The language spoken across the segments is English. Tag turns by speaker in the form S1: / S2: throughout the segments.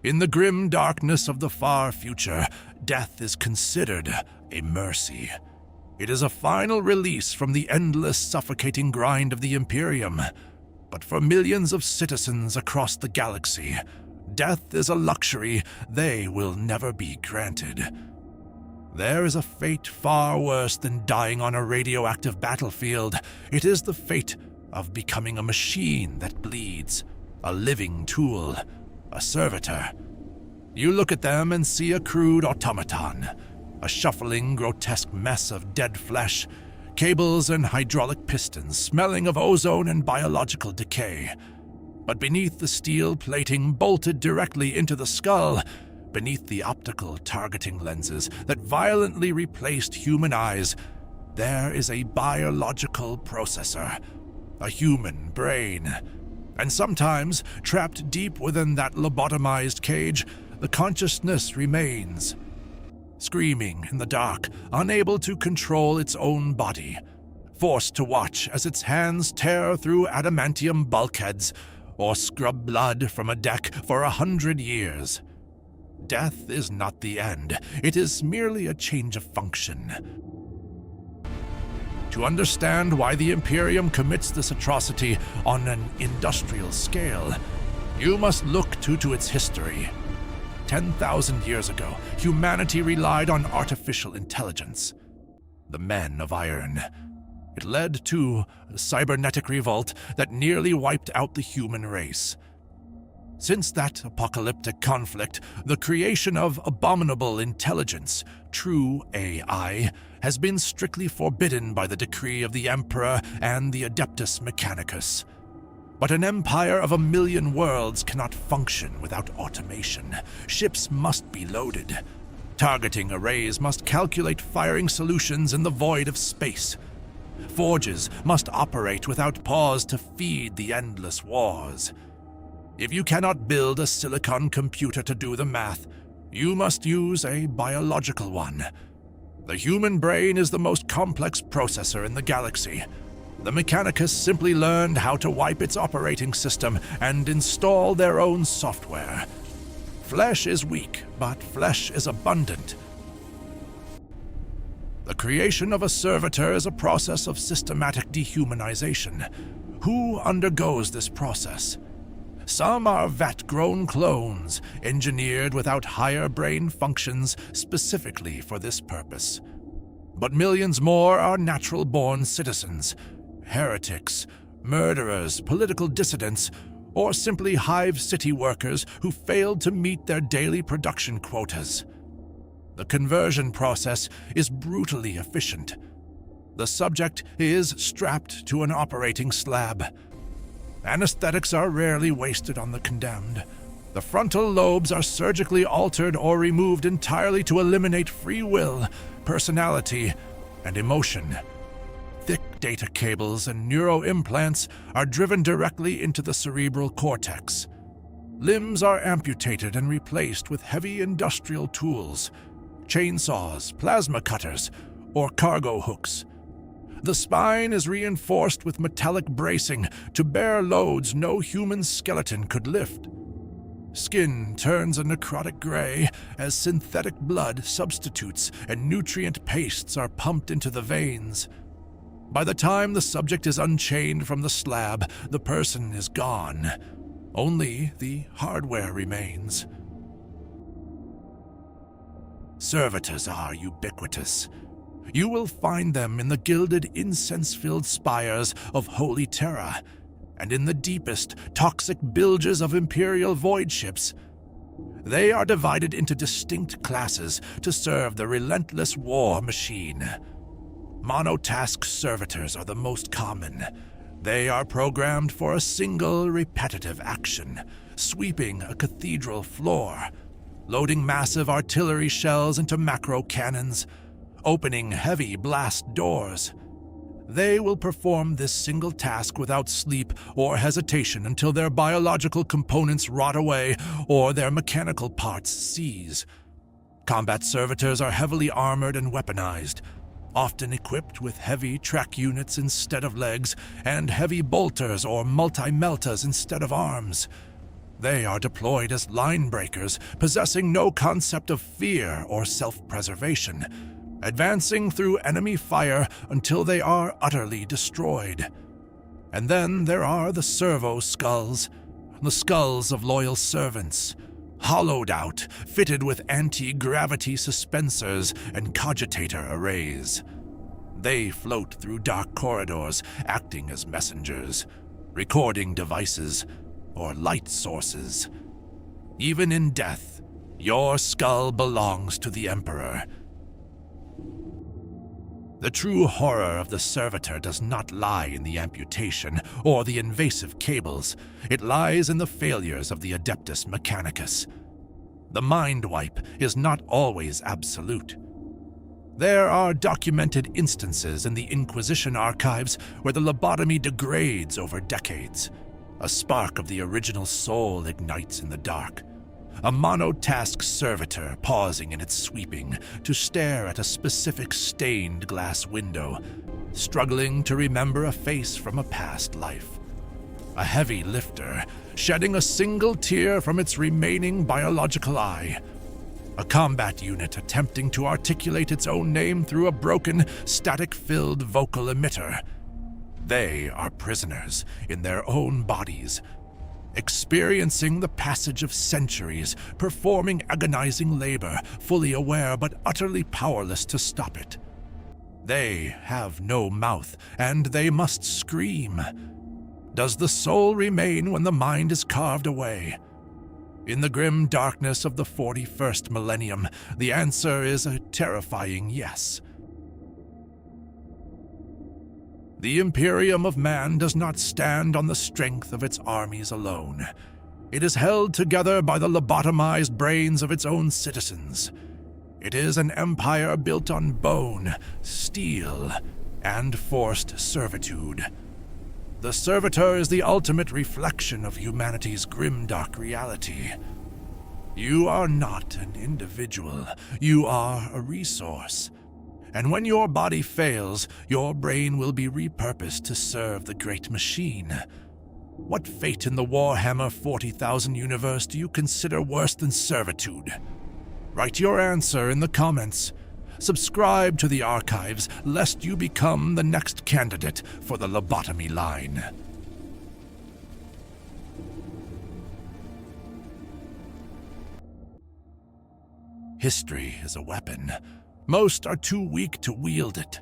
S1: In the grim darkness of the far future, death is considered a mercy. It is a final release from the endless, suffocating grind of the Imperium. But for millions of citizens across the galaxy, death is a luxury they will never be granted. There is a fate far worse than dying on a radioactive battlefield. It is the fate of becoming a machine that bleeds, a living tool, a servitor. You look at them and see a crude automaton, a shuffling, grotesque mess of dead flesh, cables and hydraulic pistons smelling of ozone and biological decay. But beneath the steel plating bolted directly into the skull, beneath the optical targeting lenses that violently replaced human eyes, there is a biological processor, a human brain. And sometimes, trapped deep within that lobotomized cage, the consciousness remains, screaming in the dark, unable to control its own body, forced to watch as its hands tear through adamantium bulkheads or scrub blood from a deck for 100 years. Death is not the end. It is merely a change of function. To understand why the Imperium commits this atrocity on an industrial scale, you must look to its history. 10,000 years ago, humanity relied on artificial intelligence, the Men of Iron. It led to a cybernetic revolt that nearly wiped out the human race. Since that apocalyptic conflict, the creation of abominable intelligence, true AI, has been strictly forbidden by the decree of the Emperor and the Adeptus Mechanicus. But an empire of 1,000,000 worlds cannot function without automation. Ships must be loaded. Targeting arrays must calculate firing solutions in the void of space. Forges must operate without pause to feed the endless wars. If you cannot build a silicon computer to do the math, you must use a biological one. The human brain is the most complex processor in the galaxy. The Mechanicus simply learned how to wipe its operating system and install their own software. Flesh is weak, but flesh is abundant. The creation of a servitor is a process of systematic dehumanization. Who undergoes this process? Some are vat-grown clones, engineered without higher brain functions specifically for this purpose. But millions more are natural-born citizens, heretics, murderers, political dissidents, or simply hive city workers who failed to meet their daily production quotas. The conversion process is brutally efficient. The subject is strapped to an operating slab. Anesthetics are rarely wasted on the condemned. The frontal lobes are surgically altered or removed entirely to eliminate free will, personality, and emotion. Thick data cables and neuroimplants are driven directly into the cerebral cortex. Limbs are amputated and replaced with heavy industrial tools, chainsaws, plasma cutters, or cargo hooks. The spine is reinforced with metallic bracing to bear loads no human skeleton could lift. Skin turns a necrotic gray as synthetic blood substitutes and nutrient pastes are pumped into the veins. By the time the subject is unchained from the slab, the person is gone. Only the hardware remains. Servitors are ubiquitous. You will find them in the gilded, incense-filled spires of Holy Terra, and in the deepest, toxic bilges of Imperial void ships. They are divided into distinct classes to serve the relentless war machine. Monotask servitors are the most common. They are programmed for a single, repetitive action, sweeping a cathedral floor, loading massive artillery shells into macro cannons, opening heavy blast doors. They will perform this single task without sleep or hesitation until their biological components rot away or their mechanical parts seize. Combat servitors are heavily armored and weaponized, often equipped with heavy track units instead of legs and heavy bolters or multi-meltas instead of arms. They are deployed as line breakers, possessing no concept of fear or self-preservation, advancing through enemy fire until they are utterly destroyed. And then there are the servo skulls, the skulls of loyal servants, hollowed out, fitted with anti-gravity suspensors and cogitator arrays. They float through dark corridors, acting as messengers, recording devices, or light sources. Even in death, your skull belongs to the Emperor. The true horror of the Servitor does not lie in the amputation or the invasive cables. It lies in the failures of the Adeptus Mechanicus. The mind wipe is not always absolute. There are documented instances in the Inquisition archives where the lobotomy degrades over decades. A spark of the original soul ignites in the dark. A monotask servitor pausing in its sweeping to stare at a specific stained glass window, struggling to remember a face from a past life. A heavy lifter shedding a single tear from its remaining biological eye. A combat unit attempting to articulate its own name through a broken, static-filled vocal emitter. They are prisoners in their own bodies, experiencing the passage of centuries, performing agonizing labor, fully aware but utterly powerless to stop it. They have no mouth, and they must scream. Does the soul remain when the mind is carved away? In the grim darkness of the 41st millennium, the answer is a terrifying yes. The Imperium of Man does not stand on the strength of its armies alone. It is held together by the lobotomized brains of its own citizens. It is an empire built on bone, steel, and forced servitude. The Servitor is the ultimate reflection of humanity's grimdark reality. You are not an individual, you are a resource. And when your body fails, your brain will be repurposed to serve the great machine. What fate in the Warhammer 40,000 universe do you consider worse than servitude? Write your answer in the comments. Subscribe to the archives, lest you become the next candidate for the lobotomy line. History is a weapon. Most are too weak to wield it.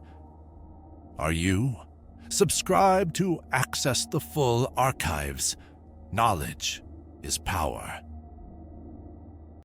S1: Are you? Subscribe to access the full archives. Knowledge is power.